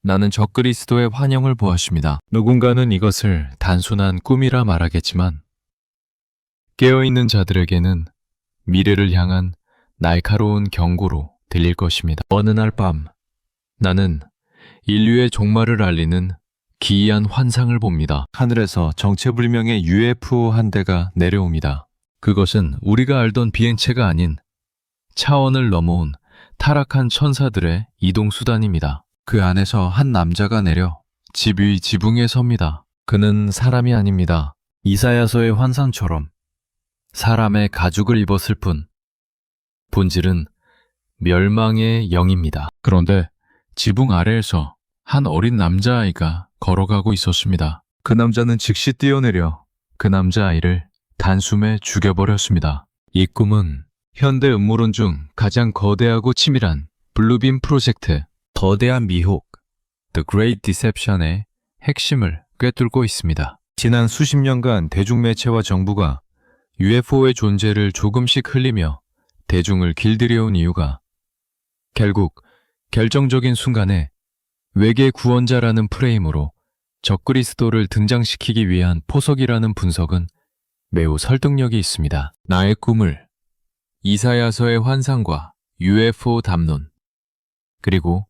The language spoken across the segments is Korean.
나는 적그리스도의 환영을 보았습니다. 누군가는 이것을 단순한 꿈이라 말하겠지만 깨어있는 자들에게는 미래를 향한 날카로운 경고로 들릴 것입니다. 어느 날 밤 나는 인류의 종말을 알리는 기이한 환상을 봅니다. 하늘에서 정체불명의 UFO 한 대가 내려옵니다. 그것은 우리가 알던 비행체가 아닌 차원을 넘어온 타락한 천사들의 이동수단입니다. 그 안에서 한 남자가 내려 집 위 지붕에 섭니다. 그는 사람이 아닙니다. 이사야서의 환상처럼 사람의 가죽을 입었을 뿐 본질은 멸망의 영입니다. 그런데 지붕 아래에서 한 어린 남자아이가 걸어가고 있었습니다. 그 남자는 즉시 뛰어내려 그 남자아이를 단숨에 죽여버렸습니다. 이 꿈은 현대 음모론 중 가장 거대하고 치밀한 블루빔 프로젝트, 거대한 미혹, The Great Deception의 핵심을 꿰뚫고 있습니다. 지난 수십 년간 대중매체와 정부가 UFO의 존재를 조금씩 흘리며 대중을 길들여온 이유가 결국 결정적인 순간에 외계 구원자라는 프레임으로 적그리스도를 등장시키기 위한 포석이라는 분석은 매우 설득력이 있습니다. 나의 꿈을 이사야서의 환상과 UFO 담론, 그리고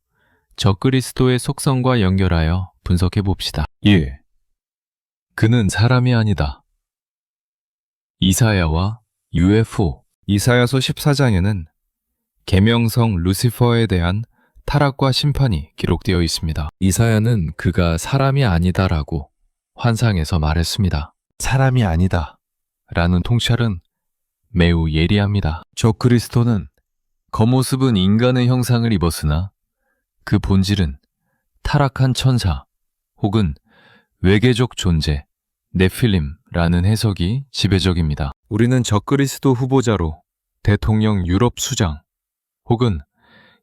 적그리스도의 속성과 연결하여 분석해 봅시다. 1. 그는 사람이 아니다. 이사야와 UFO. 이사야서 14장에는 계명성 루시퍼에 대한 타락과 심판이 기록되어 있습니다. 이사야는 그가 사람이 아니다라고 환상에서 말했습니다. 사람이 아니다 라는 통찰은 매우 예리합니다. 적그리스도는 겉모습은 인간의 형상을 입었으나 그 본질은 타락한 천사 혹은 외계적 존재, 네필림라는 해석이 지배적입니다. 우리는 적그리스도 후보자로 대통령 유럽 수장 혹은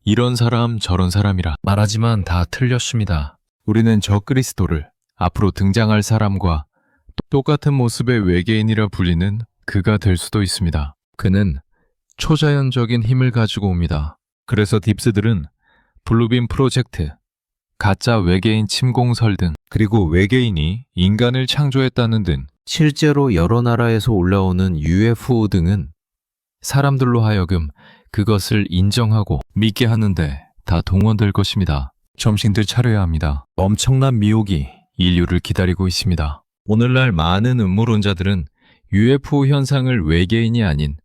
이런 사람 저런 사람이라 말하지만 다 틀렸습니다. 우리는 적그리스도를 앞으로 등장할 사람과 똑같은 모습의 외계인이라 불리는 그가 될 수도 있습니다. 그는 초자연적인 힘을 가지고 옵니다. 그래서 딥스들은 블루빔 프로젝트, 가짜 외계인 침공설 등, 그리고 외계인이 인간을 창조했다는 등 실제로 여러 나라에서 올라오는 UFO 등은 사람들로 하여금 그것을 인정하고 믿게 하는데 다 동원될 것입니다. 정신들 차려야 합니다. 엄청난 미혹이 인류를 기다리고 있습니다. 오늘날 많은 음모론자들은 UFO 현상을 외계인이 아닌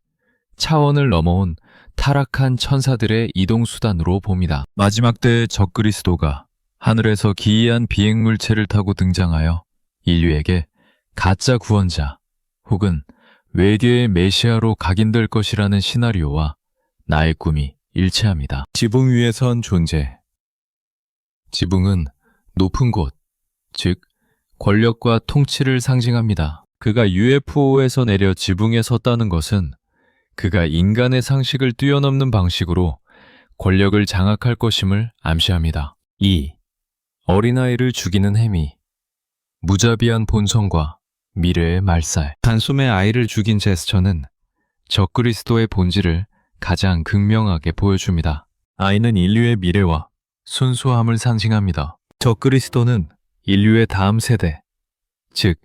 차원을 넘어온 타락한 천사들의 이동수단으로 봅니다. 마지막 때의 적그리스도가 하늘에서 기이한 비행물체를 타고 등장하여 인류에게 가짜 구원자 혹은 외계의 메시아로 각인될 것이라는 시나리오와 나의 꿈이 일치합니다. 지붕 위에 선 존재. 지붕은 높은 곳, 즉 권력과 통치를 상징합니다. 그가 UFO에서 내려 지붕에 섰다는 것은 그가 인간의 상식을 뛰어넘는 방식으로 권력을 장악할 것임을 암시합니다. 2. 어린아이를 죽이는 행위. 무자비한 본성과 미래의 말살. 단숨에 아이를 죽인 제스처는 적그리스도의 본질을 가장 극명하게 보여줍니다. 아이는 인류의 미래와 순수함을 상징합니다. 적그리스도는 인류의 다음 세대, 즉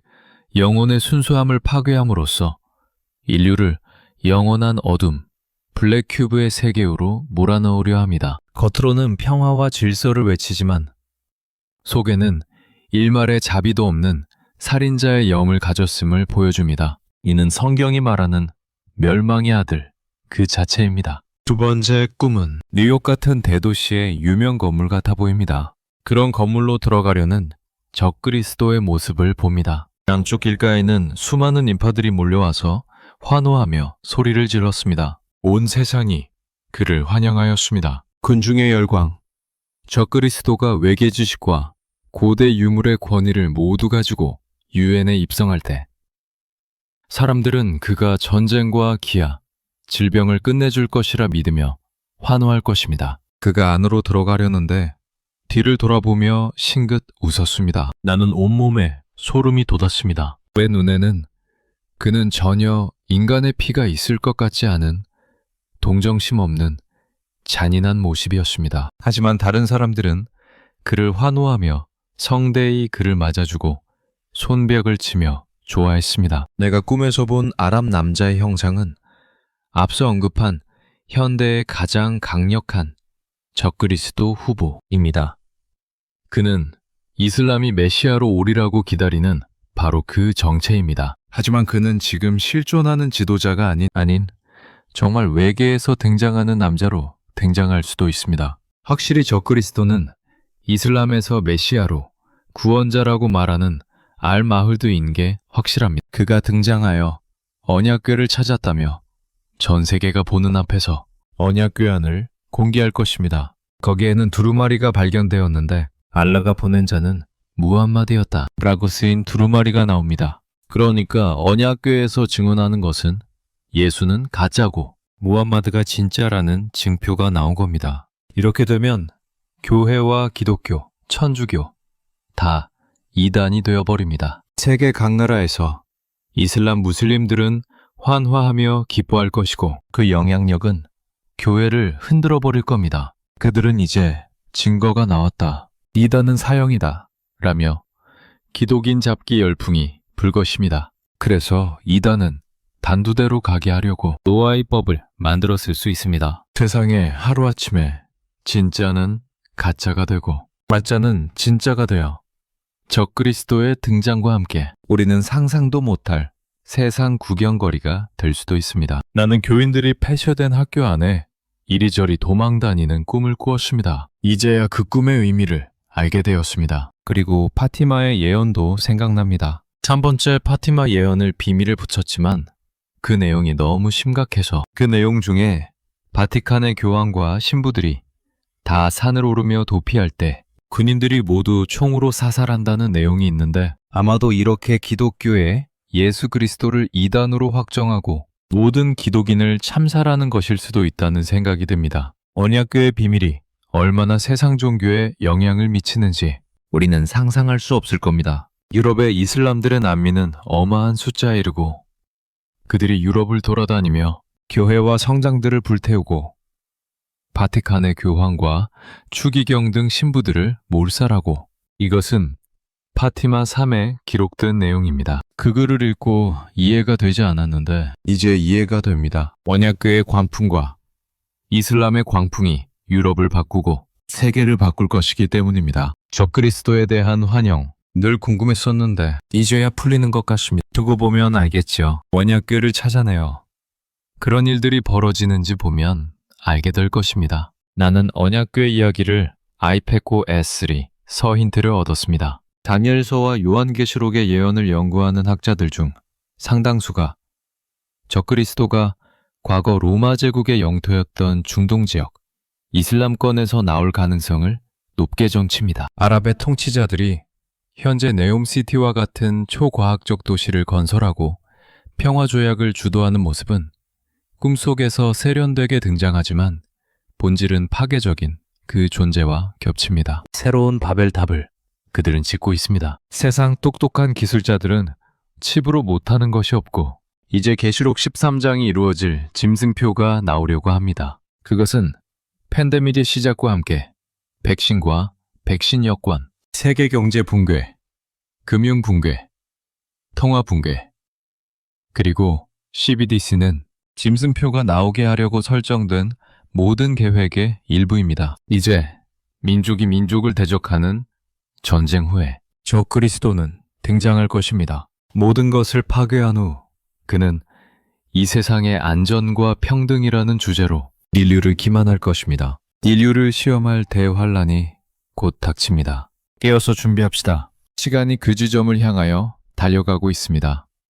영혼의 순수함을 파괴함으로써 인류를 영원한 어둠, 블랙 큐브의 세계로 몰아넣으려 합니다. 겉으로는 평화와 질서를 외치지만 속에는 일말의 자비도 없는 살인자의 영을 가졌음을 보여줍니다. 이는 성경이 말하는 멸망의 아들 그 자체입니다. 두 번째 꿈은 뉴욕 같은 대도시의 유명 건물 같아 보입니다. 그런 건물로 들어가려는 적그리스도의 모습을 봅니다. 양쪽 길가에는 수많은 인파들이 몰려와서 환호하며 소리를 질렀습니다. 온 세상이 그를 환영하였습니다. 군중의 열광. 적그리스도가 외계 지식과 고대 유물의 권위를 모두 가지고 유엔에 입성할 때 사람들은 그가 전쟁과 기아, 질병을 끝내줄 것이라 믿으며 환호할 것입니다. 그가 안으로 들어가려는데 뒤를 돌아보며 싱긋 웃었습니다. 나는 온몸에 소름이 돋았습니다. 왜 눈에는 그는 전혀 인간의 피가 있을 것 같지 않은 동정심 없는 잔인한 모습이었습니다. 하지만 다른 사람들은 그를 환호하며 성대히 그를 맞아주고 손뼉을 치며 좋아했습니다. 내가 꿈에서 본 아랍 남자의 형상은 앞서 언급한 현대의 가장 강력한 적그리스도 후보입니다. 그는 이슬람이 메시아로 오리라고 기다리는 바로 그 정체입니다. 하지만 그는 지금 실존하는 지도자가 아닌 정말 외계에서 등장하는 남자로 등장할 수도 있습니다. 확실히 적그리스도는 이슬람에서 메시아로 구원자라고 말하는 알마흐드인 게 확실합니다. 그가 등장하여 언약궤를 찾았다며 전 세계가 보는 앞에서 언약궤안을 공개할 것입니다. 거기에는 두루마리가 발견되었는데 알라가 보낸 자는 무함마드였다 라고 쓰인 두루마리가 나옵니다. 그러니까 언약궤에서 증언하는 것은 예수는 가짜고 무함마드가 진짜라는 증표가 나온 겁니다. 이렇게 되면 교회와 기독교, 천주교 다 이단이 되어버립니다. 세계 각 나라에서 이슬람 무슬림들은 환호하며 기뻐할 것이고 그 영향력은 교회를 흔들어 버릴 겁니다. 그들은 이제 증거가 나왔다. 이단은 사형이다. 라며 기독인 잡기 열풍이 불 것입니다. 그래서 이단은 단두대로 가게 하려고 노아의 법을 만들었을 수 있습니다. 세상에 하루아침에 진짜는 가짜가 되고 가짜는 진짜가 되어 적그리스도의 등장과 함께 우리는 상상도 못할 세상 구경거리가 될 수도 있습니다. 나는 교인들이 폐쇄된 학교 안에 이리저리 도망다니는 꿈을 꾸었습니다. 이제야 그 꿈의 의미를 알게 되었습니다. 그리고 파티마의 예언도 생각납니다. 3번째 파티마 예언을 비밀에 붙였지만 그 내용이 너무 심각해서 그 내용 중에 바티칸의 교황과 신부들이 다 산을 오르며 도피할 때 군인들이 모두 총으로 사살한다는 내용이 있는데 아마도 이렇게 기독교에 예수 그리스도를 이단으로 확정하고 모든 기독인을 참살하는 것일 수도 있다는 생각이 듭니다. 언약궤의 비밀이 얼마나 세상 종교에 영향을 미치는지 우리는 상상할 수 없을 겁니다. 유럽의 이슬람들의 난민은 어마한 숫자에 이르고 그들이 유럽을 돌아다니며 교회와 성당들을 불태우고 바티칸의 교황과 추기경 등 신부들을 몰살하고 이것은 파티마 3에 기록된 내용입니다. 그 글을 읽고 이해가 되지 않았는데 이제 이해가 됩니다. 언약궤의 광풍과 이슬람의 광풍이 유럽을 바꾸고 세계를 바꿀 것이기 때문입니다. 적그리스도에 대한 환영 늘 궁금했었는데 이제야 풀리는 것 같습니다. 두고 보면 알겠죠. 언약궤를 찾아내어 그런 일들이 벌어지는지 보면 알게 될 것입니다. 나는 언약궤 이야기를 아이페코 S3 서힌트를 얻었습니다. 다니엘서와 요한계시록의 예언을 연구하는 학자들 중 상당수가 적그리스도가 과거 로마 제국의 영토였던 중동 지역, 이슬람권에서 나올 가능성을 높게 점칩니다. 아랍의 통치자들이 현재 네옴시티와 같은 초과학적 도시를 건설하고 평화조약을 주도하는 모습은 꿈속에서 세련되게 등장하지만 본질은 파괴적인 그 존재와 겹칩니다. 새로운 바벨탑을 그들은 짓고 있습니다. 세상 똑똑한 기술자들은 칩으로 못하는 것이 없고 이제 계시록 13장이 이루어질 짐승표가 나오려고 합니다. 그것은 팬데믹의 시작과 함께 백신과 백신 여권, 세계 경제 붕괴, 금융 붕괴, 통화 붕괴, 그리고 CBDC는 짐승표가 나오게 하려고 설정된 모든 계획의 일부입니다. 이제 민족이 민족을 대적하는 전쟁 후에 적그리스도는 등장할 것입니다. 모든 것을 파괴한 후 그는 이 세상의 안전과 평등이라는 주제로 인류를 기만할 것입니다. 인류를 시험할 대환란이 곧 닥칩니다. 깨어서 준비합시다. 시간이 그 지점을 향하여 달려가고 있습니다.